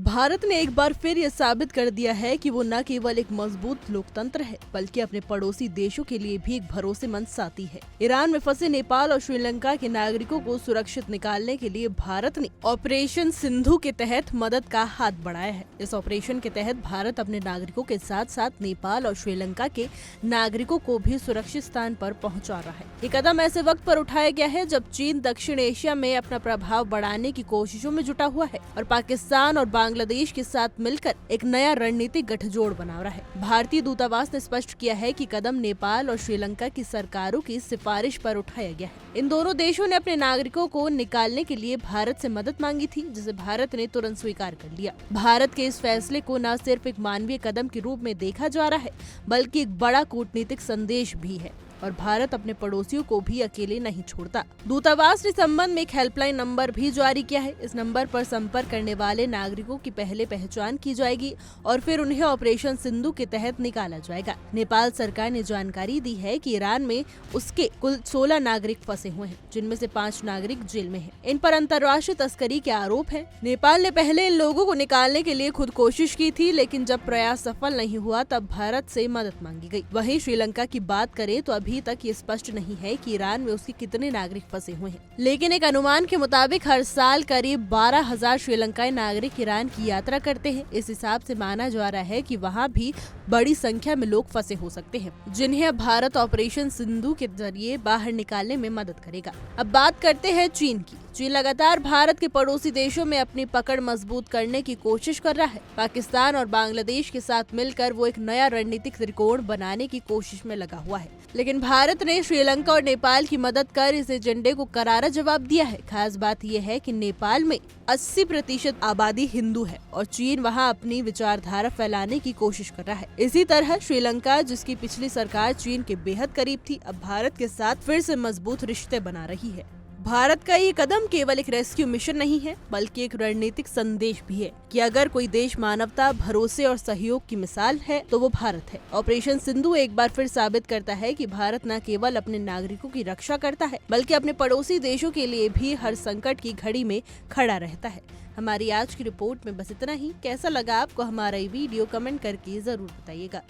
भारत ने एक बार फिर ये साबित कर दिया है कि वो न केवल एक मजबूत लोकतंत्र है बल्कि अपने पड़ोसी देशों के लिए भी एक भरोसेमंद साथी है। ईरान में फंसे नेपाल और श्रीलंका के नागरिकों को सुरक्षित निकालने के लिए भारत ने ऑपरेशन सिंधु के तहत मदद का हाथ बढ़ाया है। इस ऑपरेशन के तहत भारत अपने नागरिकों के साथ साथ नेपाल और श्रीलंका के नागरिकों को भी सुरक्षित स्थान पर पहुंचा रहा है। ये कदम ऐसे वक्त पर उठाया गया है जब चीन दक्षिण एशिया में अपना प्रभाव बढ़ाने की कोशिशों में जुटा हुआ है और पाकिस्तान और बांग्लादेश के साथ मिलकर एक नया रणनीतिक गठजोड़ बना रहा है। भारतीय दूतावास ने स्पष्ट किया है कि कदम नेपाल और श्रीलंका की सरकारों की सिफारिश पर उठाया गया है। इन दोनों देशों ने अपने नागरिकों को निकालने के लिए भारत से मदद मांगी थी, जिसे भारत ने तुरंत स्वीकार कर लिया। भारत के इस फैसले को न सिर्फ एक मानवीय कदम के रूप में देखा जा रहा है बल्कि एक बड़ा कूटनीतिक संदेश भी है और भारत अपने पड़ोसियों को भी अकेले नहीं छोड़ता। दूतावास ने संबंध में एक हेल्पलाइन नंबर भी जारी किया है। इस नंबर पर संपर्क करने वाले नागरिकों की पहले पहचान की जाएगी और फिर उन्हें ऑपरेशन सिंधु के तहत निकाला जाएगा। नेपाल सरकार ने जानकारी दी है कि ईरान में उसके कुल 16 नागरिक फंसे हुए हैं, जिनमें से 5 नागरिक जेल में हैं। इन पर अंतर्राष्ट्रीय तस्करी के आरोप हैं। नेपाल ने पहले इन लोगों को निकालने के लिए खुद कोशिश की थी, लेकिन जब प्रयास सफल नहीं हुआ तब भारत से मदद मांगी गई। वहीं श्रीलंका की बात करें तो अभी तक ये स्पष्ट नहीं है कि ईरान में उसके कितने नागरिक फंसे हुए हैं, लेकिन एक अनुमान के मुताबिक हर साल करीब 12,000 श्रीलंकाई नागरिक ईरान की यात्रा करते हैं। इस हिसाब से माना जा रहा है कि वहाँ भी बड़ी संख्या में लोग फंसे हो सकते हैं, जिन्हें अब भारत ऑपरेशन सिंधु के जरिए बाहर निकालने में मदद करेगा। अब बात करते हैं चीन की। चीन लगातार भारत के पड़ोसी देशों में अपनी पकड़ मजबूत करने की कोशिश कर रहा है। पाकिस्तान और बांग्लादेश के साथ मिलकर वो एक नया रणनीतिक त्रिकोण बनाने की कोशिश में लगा हुआ है, लेकिन भारत ने श्रीलंका और नेपाल की मदद कर इस एजेंडे को करारा जवाब दिया है। खास बात यह है कि नेपाल में 80% आबादी हिंदू है और चीन वहां अपनी विचारधारा फैलाने की कोशिश कर रहा है। इसी तरह श्रीलंका, जिसकी पिछली सरकार चीन के बेहद करीब थी, अब भारत के साथ फिर से मजबूत रिश्ते बना रही है। भारत का ये कदम केवल एक रेस्क्यू मिशन नहीं है बल्कि एक रणनीतिक संदेश भी है कि अगर कोई देश मानवता, भरोसे और सहयोग की मिसाल है तो वो भारत है। ऑपरेशन सिंधु एक बार फिर साबित करता है कि भारत न केवल अपने नागरिकों की रक्षा करता है बल्कि अपने पड़ोसी देशों के लिए भी हर संकट की घड़ी में खड़ा रहता है। हमारी आज की रिपोर्ट में बस इतना ही। कैसा लगा आपको हमारा ये वीडियो, कमेंट करके जरूर बताइएगा।